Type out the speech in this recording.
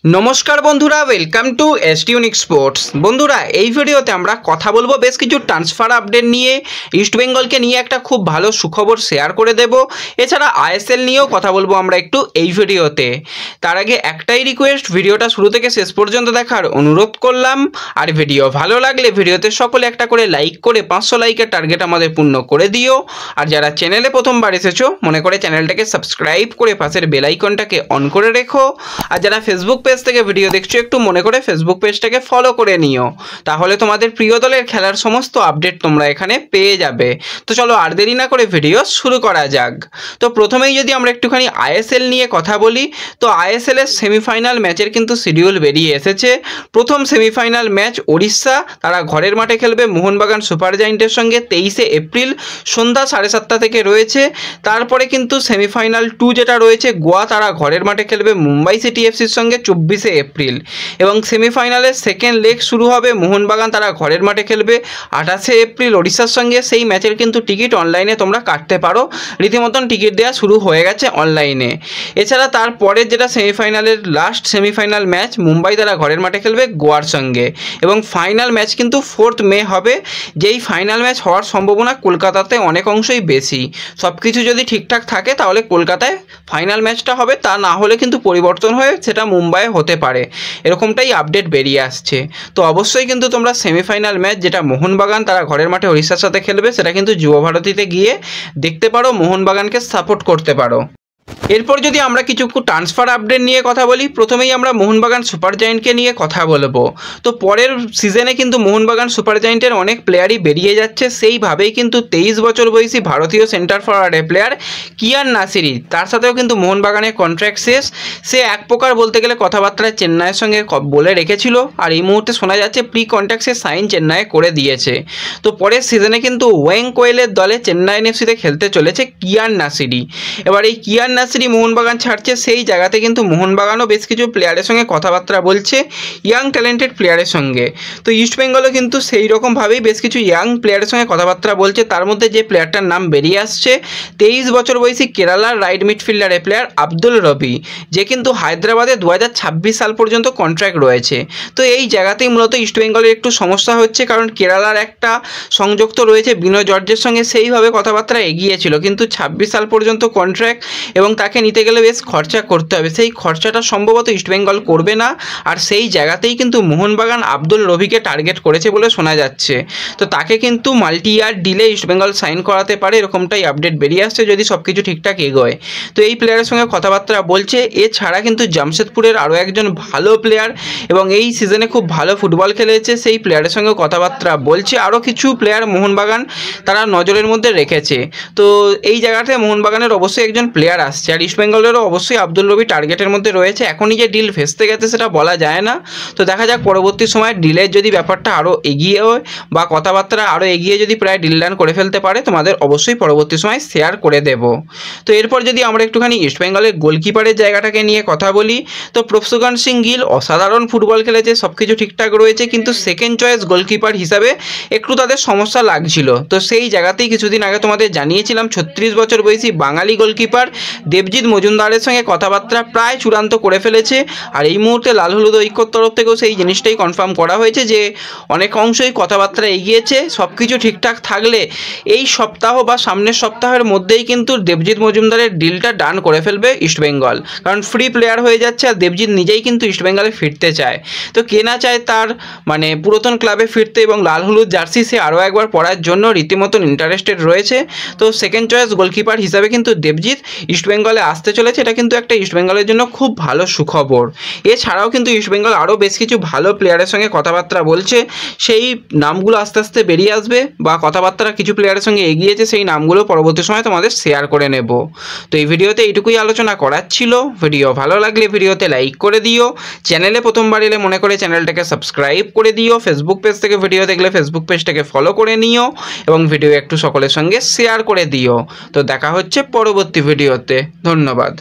নমস্কার বন্ধুরা, welcome to ST unique sports. বন্ধুরা, এই ভিডিওতে আমরা কথা বলবো বেশ কিছু ট্রান্সফার আপডেট নিয়ে। ইস্ট বেঙ্গলকে নিয়ে একটা খুব ভালো সুখবর শেয়ার করে দেব। এছাড়া আইএসএল নিয়েও কথা বলবো আমরা একটু এই ভিডিওতে। তার আগে একটাই রিকোয়েস্ট, ভিডিওটা শুরু থেকে শেষ পর্যন্ত দেখার অনুরোধ করলাম। আর ভিডিও ভালো লাগলে ভিডিওতে সকলে একটা করে লাইক করে 500 লাইকের টার্গেট আমাদের পূর্ণ করে দিও। আর যারা চ্যানেলে প্রথমবার এসেছো মনে করে চ্যানেলটাকে সাবস্ক্রাইব করে পাশের বেল আইকনটাকে অন করে রেখো। আর যারা ফেসবুক পেজ থেকে ভিডিও দেখছো একটু মনে করে ফেসবুক পেজটাকে ফলো করে নিও, তাহলে তোমাদের প্রিয় দলের খেলার সমস্ত আপডেট তোমরা এখানে পেয়ে যাবে। তো চলো আর দেরি না করে ভিডিও শুরু করা যাক। তো প্রথমেই যদি আমরা একটুখানি আইএসএল নিয়ে কথা বলি, তো আইএসএল এর সেমিফাইনাল ম্যাচের কিন্তু শিডিউল বেরিয়ে এসেছে। প্রথম সেমিফাইনাল ম্যাচ ওড়িশা, তারা ঘরের মাঠে খেলবে মোহনবাগান সুপার জায়েন্টের সঙ্গে 23শে এপ্রিল সন্ধ্যা 7:30 থেকে রয়েছে। তারপরে কিন্তু সেমিফাইনাল 2 যেটা রয়েছে গোয়া, তারা ঘরের মাঠে খেলবে মুম্বাই সিটি এফসির সঙ্গে 24শে এপ্রিল। এবং সেমিফাইনালের সেকেন্ড লেগ শুরু হবে মোহনবাগান, তারা ঘরের মাঠে খেলবে 28শে এপ্রিল ওড়িশার সঙ্গে। সেই ম্যাচের কিন্তু টিকিট অনলাইনে তোমরা কাটতে পারো, রীতিমতন টিকিট দেওয়া শুরু হয়ে গেছে অনলাইনে। এছাড়া তারপরের যেটা সেমিফাইনালের লাস্ট সেমিফাইনাল ম্যাচ, মুম্বাই তারা ঘরের মাঠে খেলবে গোয়ার সঙ্গে। এবং ফাইনাল ম্যাচ কিন্তু 4 মে হবে, যেই ফাইনাল ম্যাচ হওয়ার সম্ভাবনা কলকাতাতে অনেক অংশই বেশি। সব কিছু যদি ঠিকঠাক থাকে তাহলে কলকাতায় ফাইনাল ম্যাচটা হবে, তা না হলে কিন্তু পরিবর্তন হয়ে সেটা মুম্বাইয়ে হতে পারে, এরকমটাই আপডেট বেরিয়ে আসছে। তো অবশ্যই কিন্তু তোমরা সেমিফাইনাল ম্যাচ যেটা মোহনবাগান তারা ঘরের মাঠে ওড়িশার সাথে খেলবে সেটা কিন্তু যুব ভারতীতে গিয়ে দেখতে পারো, মোহনবাগানকে সাপোর্ট করতে পারো। এরপর যদি আমরা কিছু ট্রান্সফার আপডেট নিয়ে কথা বলি, প্রথমেই আমরা মোহনবাগান সুপার জায়েন্টকে নিয়ে কথা বলবো। তো পরের সিজনে কিন্তু মোহনবাগান সুপার জায়েন্টের অনেক প্লেয়ারই বেরিয়ে যাচ্ছে, সেইভাবেই কিন্তু 23 বছর বয়সী ভারতীয় সেন্টার ফরওয়ার্ডের প্লেয়ার কিয়ান নাসিরি, তার সাথেও কিন্তু মোহনবাগানের কন্ট্রাক্ট শেষ। সে এক প্রকার বলতে গেলে কথাবার্তা চেন্নাইয়ের সঙ্গে বলে রেখেছিল, আর এই মুহূর্তে শোনা যাচ্ছে প্রি কন্ট্রাক্ট সে সাইন চেন্নাইয়ে করে দিয়েছে। তো পরের সিজনে কিন্তু ওয়েং কোয়েলের দলে চেন্নাই এনএফসিতে খেলতে চলেছে কিয়ান নাসিরি। এবার এই কিয়ান নাসিরি মোহনবাগান ছাড়ছে, সেই জায়গাতে কিন্তু মোহনবাগানও বেশ কিছু প্লেয়ারের সঙ্গে কথাবার্তা বলছে, ইয়াং ট্যালেন্টেড প্লেয়ারের সঙ্গে। তো ইস্ট বেঙ্গলও কিন্তু সেই রকমভাবেই বেশ কিছু ইয়াং প্লেয়ারের সঙ্গে কথাবার্তা বলছে। তার মধ্যে যে প্লেয়ারটার নাম বেরিয়ে আসছে, 23 বছর বয়সী কেরালার রাইট মিডফিল্ডারের প্লেয়ার আব্দুল রবি, যে কিন্তু হায়দ্রাবাদে 2026 সাল পর্যন্ত কন্ট্রাক্ট রয়েছে। তো এই জায়গাতেই মূলত ইস্ট বেঙ্গলের একটু সমস্যা হচ্ছে, কারণ কেরালার একটা সংযোগ তো রয়েছে বিনয় জর্জের সঙ্গে, সেইভাবে কথাবার্তা এগিয়েছিল, কিন্তু 26 সাল পর্যন্ত কন্ট্রাক্ট এবং তাকে নিতে গেলে বেশ খরচা করতে হবে। সেই খরচাটা সম্ভবত ইস্টবেঙ্গল করবে না, আর সেই জায়গাতেই কিন্তু মোহনবাগান আব্দুল রবিকে টার্গেট করেছে বলে শোনা যাচ্ছে। তো তাকে কিন্তু মাল্টি ইয়ার ডিলে ইস্টবেঙ্গল সাইন করাতে পারে, এরকমটাই আপডেট বেরিয়ে আসছে যদি সব কিছু ঠিকঠাক এগোয়। তো এই প্লেয়ারের সঙ্গে কথাবার্তা বলছে। এছাড়া কিন্তু জামশেদপুরের আরও একজন ভালো প্লেয়ার এবং এই সিজনে খুব ভালো ফুটবল খেলেছে, সেই প্লেয়ারের সঙ্গে কথাবার্তা বলছে। আরও কিছু প্লেয়ার মোহনবাগান তারা নজরের মধ্যে রেখেছে। তো এই জায়গাতে মোহনবাগানের অবশ্যই একজন প্লেয়ার আসছে, আর ইস্টবেঙ্গলেরও অবশ্যই আব্দুল রবি টার্গেটের মধ্যে রয়েছে। এখনই যে ডিল ভেস্তে গেছে সেটা বলা যায় না, তো দেখা যাক পরবর্তী সময় ডিলের যদি ব্যাপারটা আরও এগিয়ে হয় বা কথাবার্তা আরও এগিয়ে যদি প্রায় ডিল ডান করে ফেলতে পারে, তোমাদের অবশ্যই পরবর্তী সময় শেয়ার করে দেব। তো এরপর যদি আমরা একটুখানি ইস্টবেঙ্গলের গোলকিপারের জায়গাটাকে নিয়ে কথা বলি, তো প্রভসুগান সিং গিল অসাধারণ ফুটবল খেলেছে, সব কিছু ঠিকঠাক রয়েছে, কিন্তু সেকেন্ড চয়েস গোলকিপার হিসাবে একটু তাদের সমস্যা লাগছিল। তো সেই জায়গাতেই কিছুদিন আগে তোমাদের জানিয়েছিলাম 36 বছর বয়সী বাঙালি গোলকিপার দেবজিৎ মজুমদারের সঙ্গে কথাবার্তা প্রায় চূড়ান্ত করে ফেলেছে। আর এই মুহূর্তে লাল হলুদ ঐক্যর তরফ থেকেও সেই জিনিসটাই কনফার্ম করা হয়েছে যে অনেক অংশই কথাবার্তা এগিয়েছে। সব কিছু ঠিকঠাক থাকলে এই সপ্তাহ বা সামনের সপ্তাহের মধ্যেই কিন্তু দেবজিৎ মজুমদারের ডিলটা ডান করে ফেলবে ইস্টবেঙ্গল, কারণ ফ্রি প্লেয়ার হয়ে যাচ্ছে, আর দেবজিৎ নিজেই কিন্তু ইস্টবেঙ্গলে ফিরতে চায়। তো কে না চায় তার পুরাতন ক্লাবে ফিরতে, এবং লাল হলুদ জার্সি সে আরও একবার পরার জন্য রীতিমতন ইন্টারেস্টেড রয়েছে। তো সেকেন্ড চয়েস গোলকিপার হিসাবে কিন্তু দেবজিৎ ইস্টবেঙ্গলে আসতে চলেছে, এটা কিন্তু একটা ইস্টবেঙ্গলের জন্য খুব ভালো সুখবর। এছাড়াও কিন্তু ইস্টবেঙ্গল আরও বেশ কিছু ভালো প্লেয়ারের সঙ্গে কথাবার্তা বলছে, সেই নামগুলো আস্তে আস্তে বেরিয়ে আসবে, বা কথাবার্তা কিছু প্লেয়ারের সঙ্গে এগিয়েছে, সেই নামগুলো পরবর্তী সময় তোমাদের শেয়ার করে নেব। তো এই ভিডিওতে এইটুকুই আলোচনা করার ছিল। ভিডিও ভালো লাগলে ভিডিওতে লাইক করে দিও, চ্যানেলে প্রথমবার এলে মনে করে চ্যানেলটাকে সাবস্ক্রাইব করে দিও, ফেসবুক পেজ থেকে ভিডিও দেখলে ফেসবুক পেজটাকে ফলো করে নিও, এবং ভিডিও একটু সকলের সঙ্গে শেয়ার করে দিও। তো দেখা হচ্ছে পরবর্তী ভিডিওতে। ধন্যবাদ।